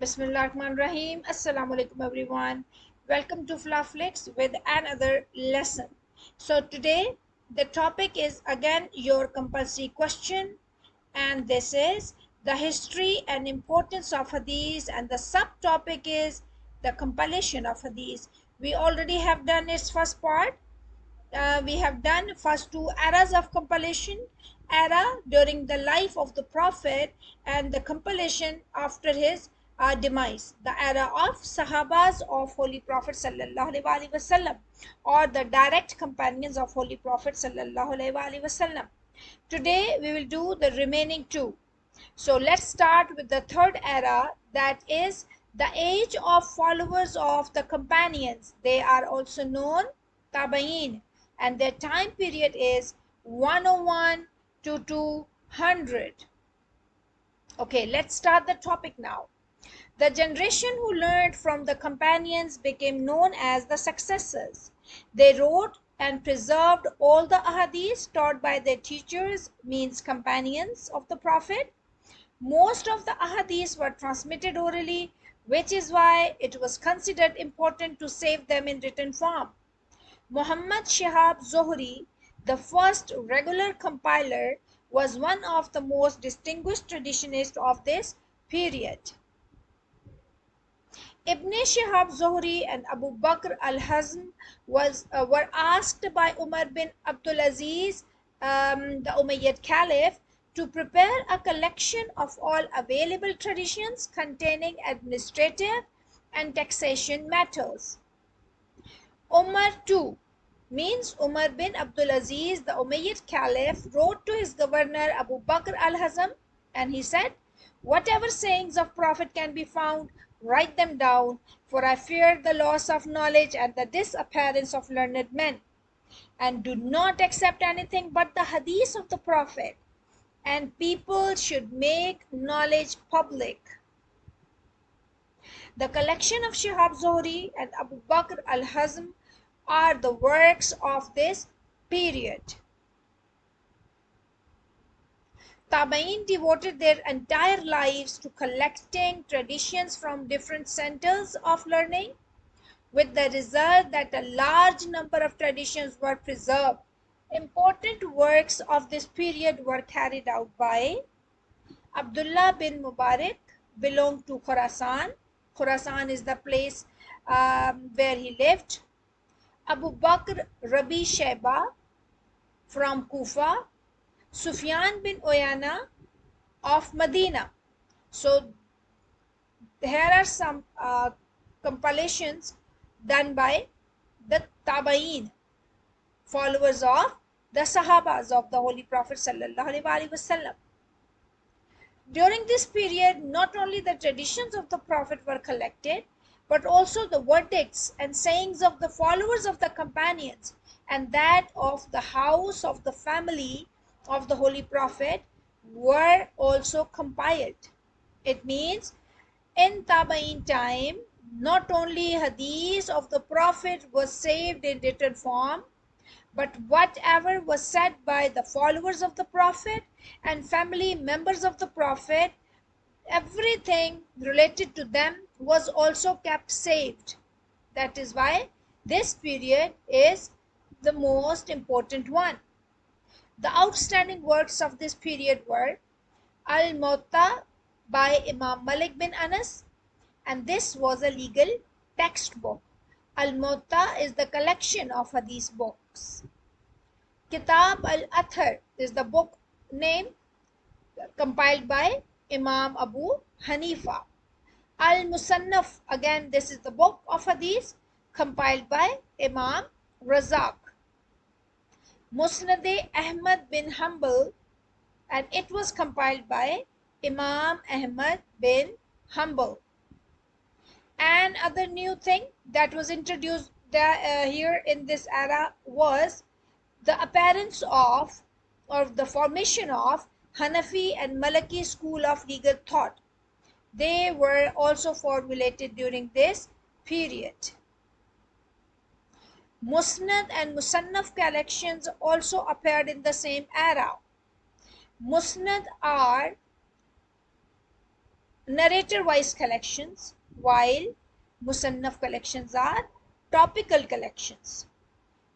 Bismillahirrahmanirrahim. Assalamu alaikum everyone. Welcome to Flaflix with another lesson. So today the topic is again your compulsory question, and this is the history and importance of Hadith, and the subtopic is the compilation of Hadith. We already have done its first part. We have done first two eras of compilation, era during the life of the prophet and the compilation after his demise, the era of sahabas of holy prophet sallallahu alaihi wasallam, or the direct companions of holy prophet sallallahu alaihi wasallam. Today we will do the remaining two. So let's start with the third era, that is the age of followers of the companions. They are also known tabain, and their time period is 101 to 200. Okay, let's start the topic now. The generation who learned from the companions became known as the successors. They wrote and preserved all the ahadis taught by their teachers, means companions of the prophet. Most of the ahadis were transmitted orally, which is why it was considered important to save them in written form. Muhammad Shihab Zohri, the first regular compiler, was one of the most distinguished traditionists of this period. Ibn Shihab Zohri and Abu Bakr al-Hazm were asked by Umar bin Abdulaziz, the Umayyad Caliph, to prepare a collection of all available traditions containing administrative and taxation matters. Umar too, means Umar bin Abdulaziz, the Umayyad Caliph, wrote to his governor Abu Bakr al-Hazm, and he said, "Whatever sayings of Prophet can be found, write them down, for I fear the loss of knowledge and the disappearance of learned men. And do not accept anything but the hadith of the Prophet, and people should make knowledge public." The collection of Shihab Zohri and Abu Bakr al-Hazm are the works of this period. Tabain devoted their entire lives to collecting traditions from different centers of learning, with the result that a large number of traditions were preserved. Important works of this period were carried out by Abdullah bin Mubarak, belonged to Khorasan. Khorasan is the place where he lived. Abu Bakr Rabi Sheba from Kufa. Sufyan bin Oyana of Medina. So here are some compilations done by the Tabain, followers of the Sahabas of the Holy Prophet sallallahu alaihi wasallam. During this period, not only the traditions of the Prophet were collected, but also the verdicts and sayings of the followers of the companions and that of the house of the family of the Holy Prophet were also compiled. It means in Tabain time, not only hadith of the Prophet was saved in written form, but whatever was said by the followers of the Prophet and family members of the Prophet, everything related to them was also kept saved. That is why this period is the most important one. The outstanding works of this period were Al-Muwatta by Imam Malik bin Anas, and this was a legal textbook. Al-Muwatta is the collection of hadith books. Kitab al-Athar is the book name compiled by Imam Abu Hanifa. Al-Musannaf, again this is the book of hadith compiled by Imam Razak. Musnad Ahmad bin Hanbal, and it was compiled by Imam Ahmad bin Hanbal. And other new thing that was introduced here in this era was the appearance of, or the formation of, Hanafi and Maliki school of legal thought. They were also formulated during this period. Musnad and Musannaf collections also appeared in the same era. Musnad are narrator-wise collections, while Musannaf collections are topical collections.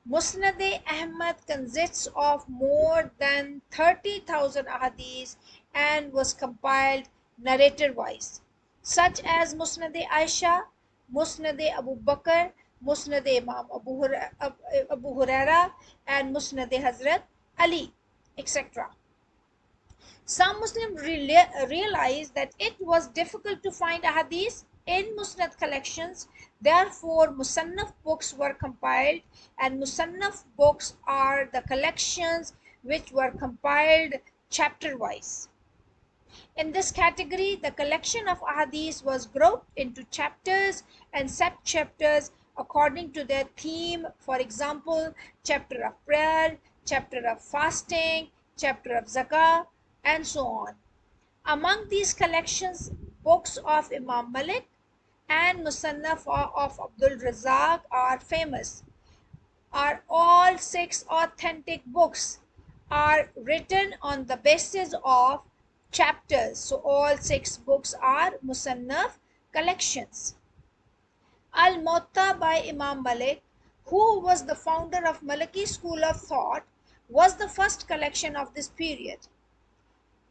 Musnad Ahmad consists of more than 30,000 ahadith and was compiled narrator-wise, such as Musnad Aisha, Musnad Abu Bakr, Musnad Imam Abu Huraira, and Musnad Hazrat Ali, etc. Some Muslims realized that it was difficult to find ahadith in Musnad collections. Therefore, Musannaf books were compiled, and Musannaf books are the collections which were compiled chapter-wise. In this category, the collection of ahadith was grouped into chapters and sub-chapters according to their theme. For example, chapter of prayer, chapter of fasting, chapter of zakah, and so on. Among these collections, books of Imam Malik and Musannaf of Abdul Razak are famous. Are all 6 authentic books are written on the basis of chapters. So all 6 books are Musannaf collections. Al-Muwatta by Imam Malik, who was the founder of Maliki school of thought, was the first collection of this period.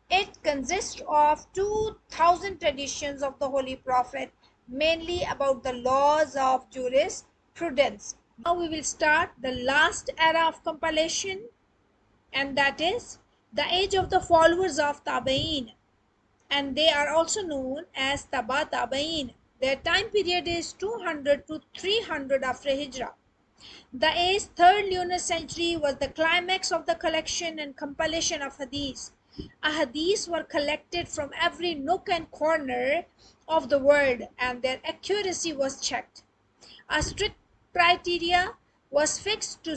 It consists of 2,000 traditions of the Holy Prophet, mainly about the laws of jurisprudence. Now we will start the last era of compilation, and that is the age of the followers of Tabain, and they are also known as Taba Tabain. Their time period is 200 to 300 after Hijrah. The age 3rd lunar century was the climax of the collection and compilation of Hadith. Ahadith were collected from every nook and corner of the world, and their accuracy was checked. A strict criteria was fixed to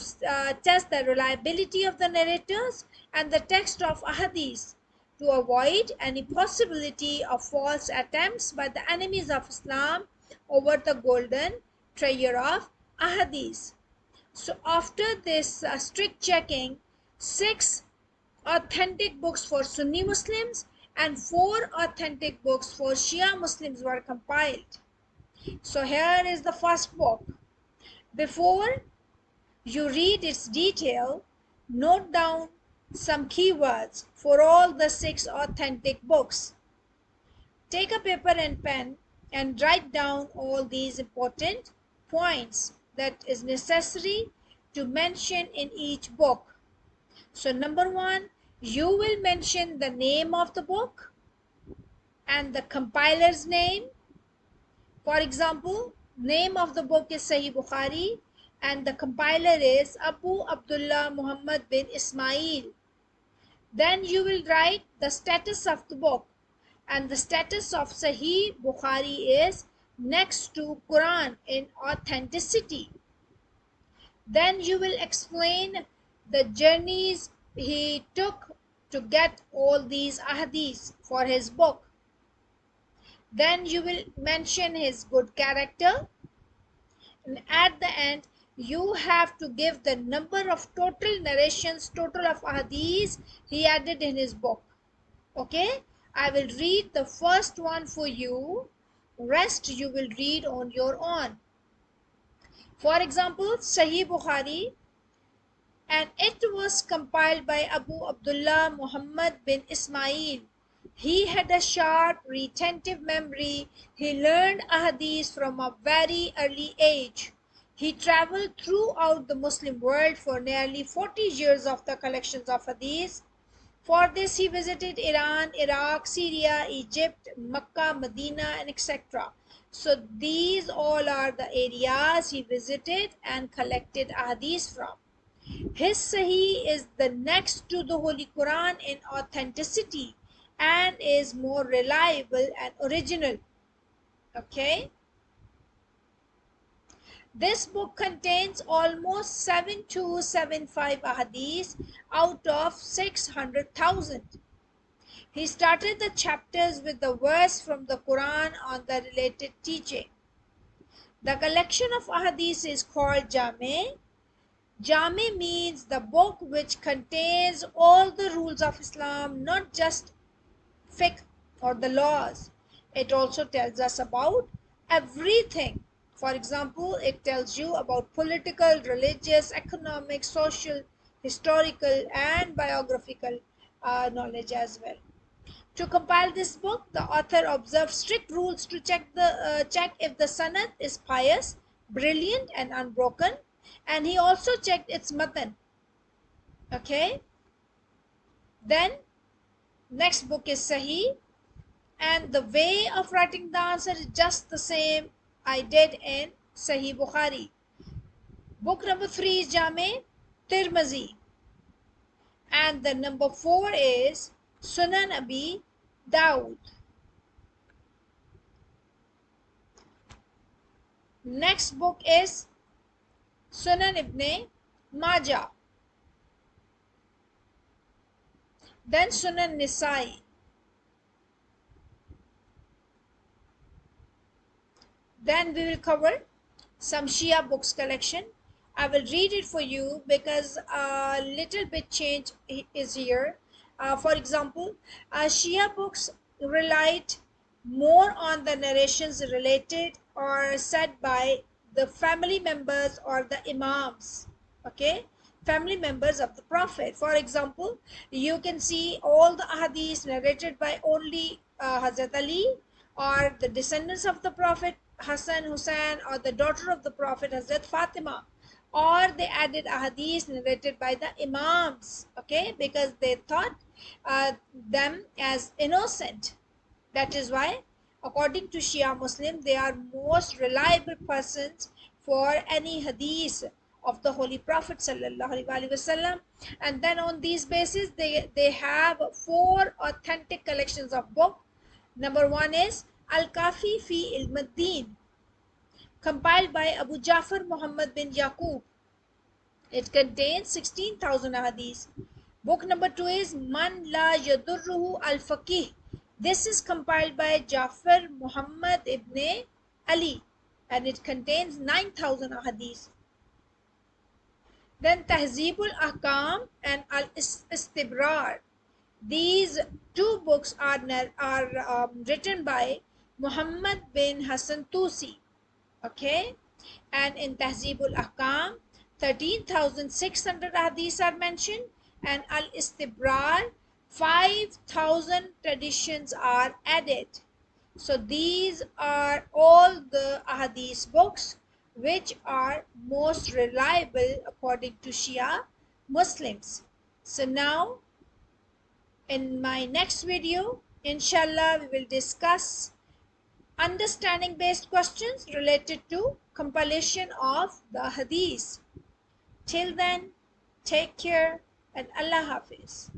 test the reliability of the narrators and the text of Ahadith, to avoid any possibility of false attempts by the enemies of Islam over the golden treasure of Ahadith. So after this strict checking, 6 authentic books for Sunni Muslims and 4 authentic books for Shia Muslims were compiled. So here is the first book. Before you read its detail, note down some keywords for all the 6 authentic books. Take a paper and pen and write down all these important points that is necessary to mention in each book. So number 1, you will mention the name of the book and the compiler's name. For example, name of the book is Sahih Bukhari and the compiler is Abu Abdullah Muhammad bin Ismail. Then you will write the status of the book, and the status of Sahih Bukhari is next to Quran in authenticity. Then you will explain the journeys he took to get all these ahadith for his book. Then you will mention his good character, and at the end you have to give the number of total narrations, total of ahadith he added in his book. Okay, I will read the first one for you, rest you will read on your own. For example, Sahih Bukhari, and it was compiled by Abu Abdullah Muhammad bin Ismail. He had a sharp, retentive memory. He learned ahadith from a very early age. He traveled throughout the Muslim world for nearly 40 years of the collections of hadith. For this, he visited Iran, Iraq, Syria, Egypt, Mecca, Medina, and etc. So these all are the areas he visited and collected ahadith from. His Sahih is the next to the Holy Quran in authenticity and is more reliable and original. Okay. This book contains almost 7275 ahadith out of 600,000. He started the chapters with the verse from the Quran on the related teaching. The collection of ahadith is called Jami. Jami means the book which contains all the rules of Islam, not just fiqh or the laws. It also tells us about everything. For example, it tells you about political, religious, economic, social, historical, and biographical knowledge as well. To compile this book, the author observed strict rules to check if the sanad is pious, brilliant, and unbroken, and he also checked its matan. Okay. Then next book is Sahih, and the way of writing the answer is just the same I did in Sahih Bukhari. Book number 3 is Jame Tirmizi, and the number 4 is Sunan Abi Dawud. Next book is Sunan Ibn Majah, then Sunan Nisai, then we will cover some Shia books collection. I will read it for you because a little bit change is here. For example, Shia books relied more on the narrations related or said by the family members or the Imams. Okay, family members of the Prophet. For example, you can see all the Ahadis narrated by only Hazrat Ali or the descendants of the Prophet Hassan, Hussein, or the daughter of the Prophet Hazrat Fatima, or they added Ahadis narrated by the Imams, okay, because they thought them as innocent. That is why, according to Shia Muslim, they are most reliable persons for any hadith of the Holy Prophet sallallahu alaihi wasallam. And then on these basis, they have 4 authentic collections of book. Number 1 is Al-Kafi fi Ilm-ad-Din, compiled by Abu Jafar Muhammad bin Yaqub. It contains 16,000 hadiths. Book number 2 is Man La Yadurruhu Al-Faqih. This is compiled by Jafar Muhammad ibn Ali, and it contains 9,000 hadiths. Then Tahzibul Ahkam and Al-Istibrar. These 2 books are written by Muhammad bin Hassan Tusi. Okay, and in Tahzibul Ahkam, 13,600 hadiths are mentioned, and Al-Istibrar, 5,000 traditions are added. So these are all the hadith books which are most reliable according to Shia Muslims. So now in my next video, inshallah, we will discuss understanding based questions related to compilation of the hadith. Till then, take care and Allah Hafiz.